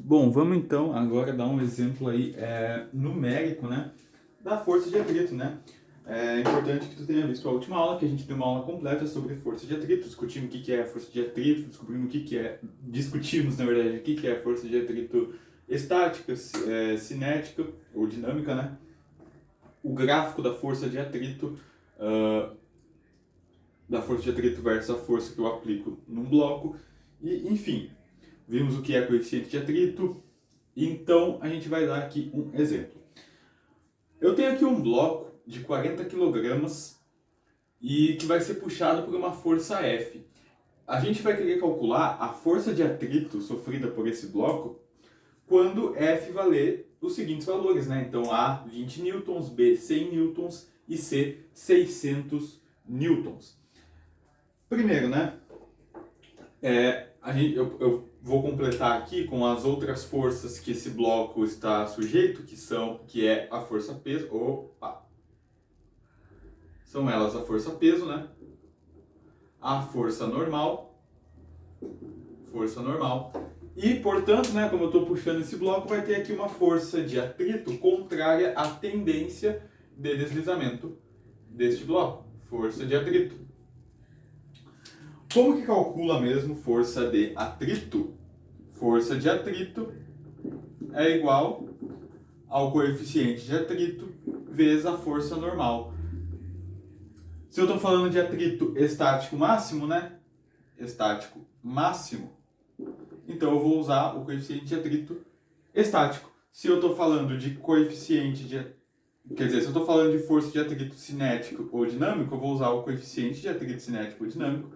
Bom, vamos então agora dar um exemplo aí numérico, né, da força de atrito, né? É importante que tu tenha visto a última aula, que a gente deu uma aula completa sobre força de atrito, discutimos o que é força de atrito, descobrimos discutimos, na verdade, o que é força de atrito estática, cinética ou dinâmica, né? O gráfico da força de atrito, versus a força que eu aplico num bloco, e enfim, vimos o que é coeficiente de atrito. Então a gente vai dar aqui um exemplo. Eu tenho aqui um bloco de 40 kg e que vai ser puxado por uma força F. A gente vai querer calcular a força de atrito sofrida por esse bloco quando F valer os seguintes valores, né? Então A 20 newtons, B 100 newtons e C 600 newtons. Primeiro, né? Eu vou completar aqui com as outras forças que esse bloco está sujeito, que é a força peso. Opa! São elas a força peso, né? A força normal. E, portanto, né, como eu estou puxando esse bloco, vai ter aqui uma força de atrito contrária à tendência de deslizamento deste bloco. Força de atrito. Como que calcula mesmo força de atrito? Força de atrito é igual ao coeficiente de atrito vezes a força normal. Se eu estou falando de atrito estático máximo, né? Estático máximo, então eu vou usar o coeficiente de atrito estático. Se eu estou falando de se eu estou falando de força de atrito cinético ou dinâmico, eu vou usar o coeficiente de atrito cinético ou dinâmico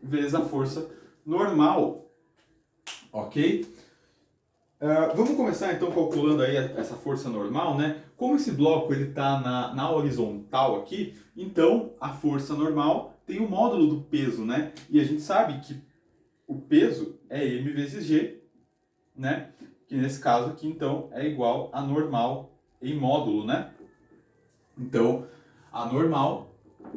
vezes a força normal. Ok? Vamos começar então calculando aí essa força normal, né? Como esse bloco ele está na horizontal aqui, então a força normal tem o módulo do peso, né? E a gente sabe que o peso é m vezes g, né? Que nesse caso aqui então é igual a normal em módulo, né? Então a normal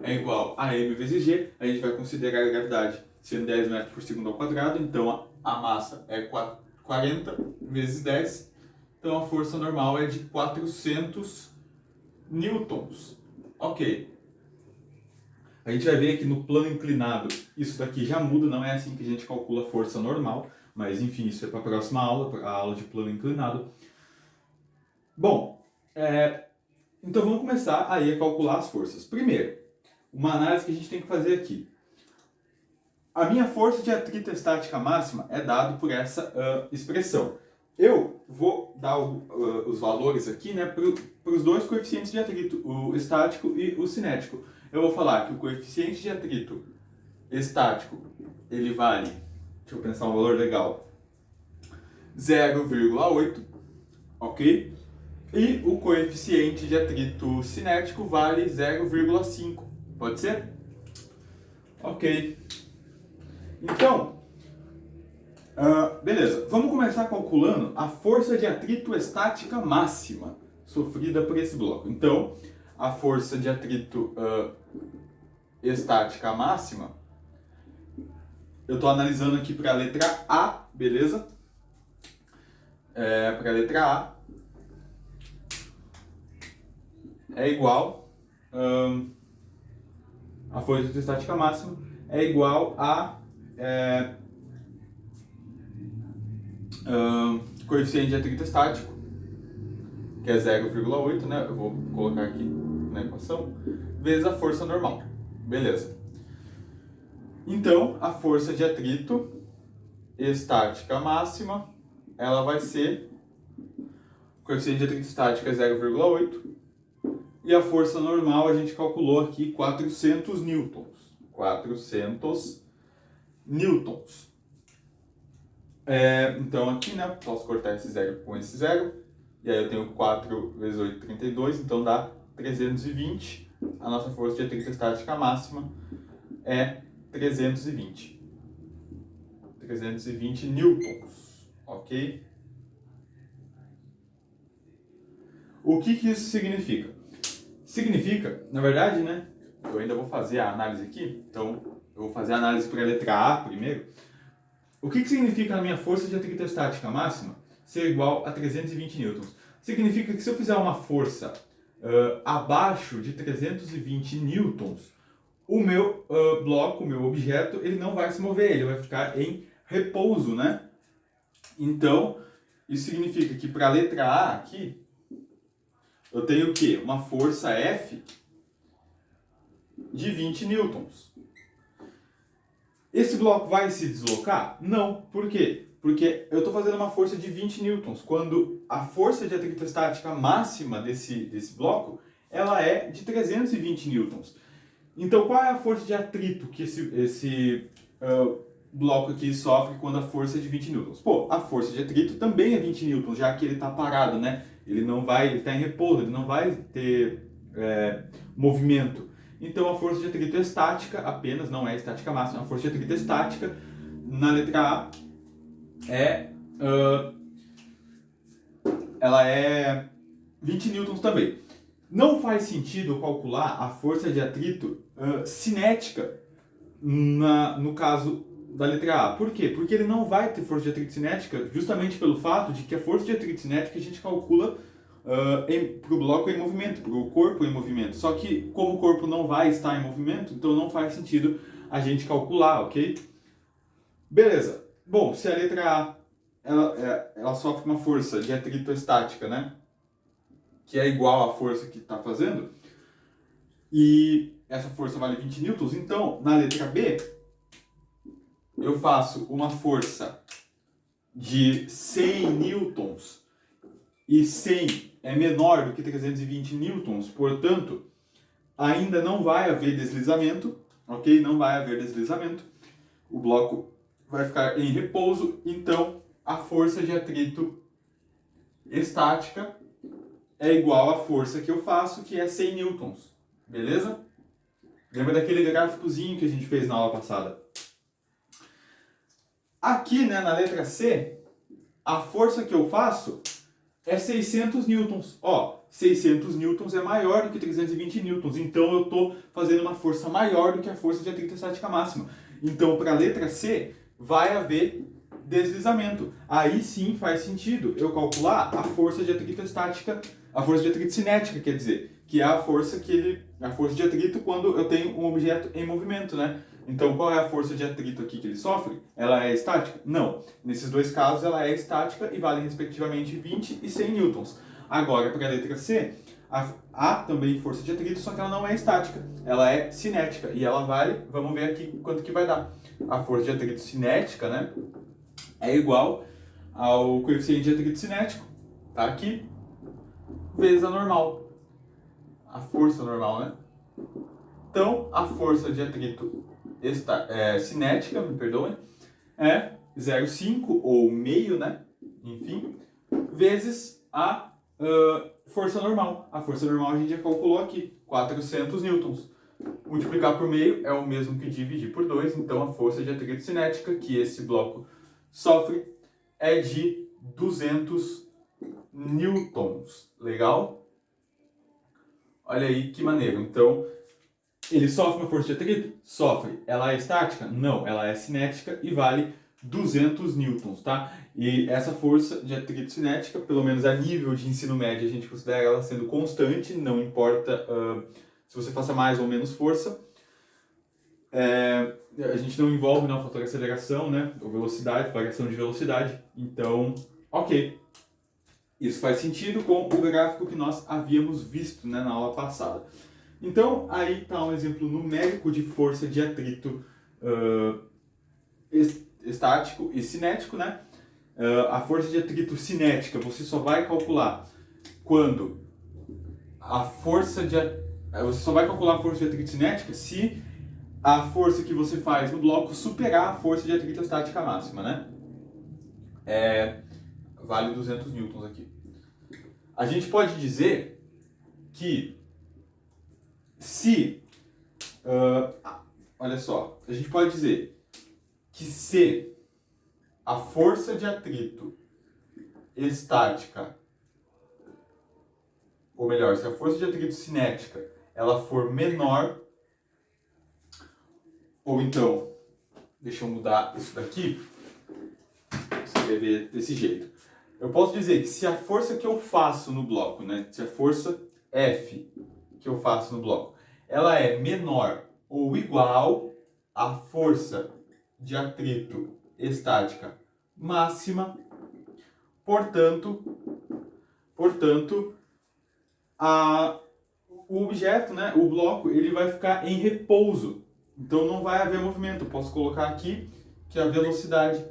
é igual a m vezes g. A gente vai considerar a gravidade sendo 10 metros por segundo ao quadrado, então a massa é 40 vezes 10, então a força normal é de 400 newtons. Ok. A gente vai ver aqui no plano inclinado, isso daqui já muda, não é assim que a gente calcula a força normal, mas enfim, isso é para a próxima aula, para a aula de plano inclinado. Bom, então vamos começar aí a calcular as forças. Primeiro, uma análise que a gente tem que fazer aqui. A minha força de atrito estática máxima é dada por essa expressão. Eu vou dar os valores aqui, né, para os dois coeficientes de atrito, o estático e o cinético. Eu vou falar que o coeficiente de atrito estático, ele vale, deixa eu pensar um valor legal, 0,8, ok? E o coeficiente de atrito cinético vale 0,5, pode ser? Ok. Então, beleza. Vamos começar calculando a força de atrito estática máxima sofrida por esse bloco. Então, a força de atrito estática máxima, eu estou analisando aqui para a letra A, beleza? Para a letra A é igual, a força de atrito estática máxima é igual a coeficiente de atrito estático, que é 0,8, né? Eu vou colocar aqui na equação, vezes a força normal. Beleza. Então, a força de atrito estática máxima, ela vai ser, o coeficiente de atrito estático é 0,8, e a força normal a gente calculou aqui 400 newtons. 400 newtons. Então aqui, né, posso cortar esse zero com esse zero, e aí eu tenho 4 vezes 8, 32, então dá 320. A nossa força de atrito estática máxima é 320 newtons, ok? O que isso significa? Significa, na verdade, né, eu ainda vou fazer a análise aqui, então eu vou fazer a análise para a letra A primeiro. O que significa a minha força de atrito estática máxima ser igual a 320 newtons? Significa que se eu fizer uma força abaixo de 320 newtons, o meu bloco, o meu objeto, ele não vai se mover, ele vai ficar em repouso, né? Então, isso significa que para a letra A aqui, eu tenho o quê? Uma força F de 20 newtons. Esse bloco vai se deslocar? Não. Por quê? Porque eu estou fazendo uma força de 20 newtons, quando a força de atrito estática máxima desse bloco, ela é de 320 newtons. Então, qual é a força de atrito que esse bloco aqui sofre quando a força é de 20 newtons? Pô, a força de atrito também é 20 newtons, já que ele está parado, né? Ele está em repouso, ele não vai ter movimento. Então, a força de atrito estática apenas, não é estática máxima, a força de atrito estática na letra A ela é 20 newtons também. Não faz sentido eu calcular a força de atrito cinética no caso da letra A. Por quê? Porque ele não vai ter força de atrito cinética justamente pelo fato de que a força de atrito cinética a gente calcula para o bloco em movimento, para o corpo em movimento. Só que como o corpo não vai estar em movimento, então não faz sentido a gente calcular, ok? Beleza. Bom, se a letra A ela sofre uma força de atrito estática, né? Que é igual à força que está fazendo, e essa força vale 20 newtons, então na letra B eu faço uma força de 100 newtons e 100 é menor do que 320 newtons, portanto, ainda não vai haver deslizamento, ok? Não vai haver deslizamento, o bloco vai ficar em repouso, então a força de atrito estática é igual à força que eu faço, que é 100 newtons, beleza? Lembra daquele gráficozinho que a gente fez na aula passada? Aqui, né, na letra C, a força que eu faço é 600 newtons. Ó, 600 newtons é maior do que 320 newtons, então eu estou fazendo uma força maior do que a força de atrito estática máxima. Então, para a letra C, vai haver deslizamento. Aí sim faz sentido eu calcular a força de atrito estática, a força de atrito cinética, quer dizer, que é a força de atrito quando eu tenho um objeto em movimento, né? Então, qual é a força de atrito aqui que ele sofre? Ela é estática? Não. Nesses dois casos, ela é estática e vale respectivamente 20 e 100 newtons. Agora, para a letra C, há também força de atrito, só que ela não é estática, ela é cinética. E ela vale, vamos ver aqui quanto que vai dar. A força de atrito cinética, né, é igual ao coeficiente de atrito cinético, tá aqui, vezes a normal. A força normal, né? Então, a força de atrito cinética, me perdoem, é 0,5 ou meio, né? Enfim, vezes a força normal. A força normal a gente já calculou aqui, 400 newtons. Multiplicar por meio é o mesmo que dividir por 2, então a força de atrito cinética que esse bloco sofre é de 200 newtons. Legal? Olha aí que maneiro. Então, ele sofre uma força de atrito? Sofre. Ela é estática? Não, ela é cinética e vale 200 newtons, tá? E essa força de atrito cinética, pelo menos a nível de ensino médio, a gente considera ela sendo constante, não importa se você faça mais ou menos força. A gente não envolve o fator aceleração, né? Ou velocidade, variação de velocidade. Então, ok. Isso faz sentido com o gráfico que nós havíamos visto, né, na aula passada. Então, aí está um exemplo numérico de força de atrito estático e cinético, né? A força de atrito cinética você só vai calcular quando você só vai calcular a força de atrito cinética se a força que você faz no bloco superar a força de atrito estática máxima, né? Vale 200 newtons aqui. A gente pode dizer que olha só, a gente pode dizer que se a força de atrito estática, ou melhor, se a força de atrito cinética ela for menor, ou então, deixa eu mudar isso daqui, escrever desse jeito. Eu posso dizer que se a força que eu faço no bloco, né, se a força F que eu faço no bloco, ela é menor ou igual à força de atrito estática máxima, portanto, o objeto, né, o bloco, ele vai ficar em repouso. Então não vai haver movimento. Eu posso colocar aqui que a velocidade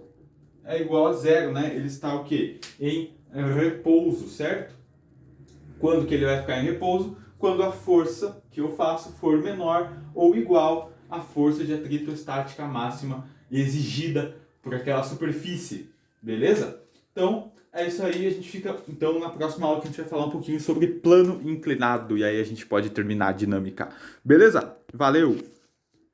é igual a zero, né? Ele está o quê? Em repouso, certo? Quando que ele vai ficar em repouso? Quando a força que eu faço for menor ou igual à força de atrito estática máxima exigida por aquela superfície. Beleza? Então, é isso aí. A gente fica, então, na próxima aula que a gente vai falar um pouquinho sobre plano inclinado. E aí a gente pode terminar a dinâmica. Beleza? Valeu!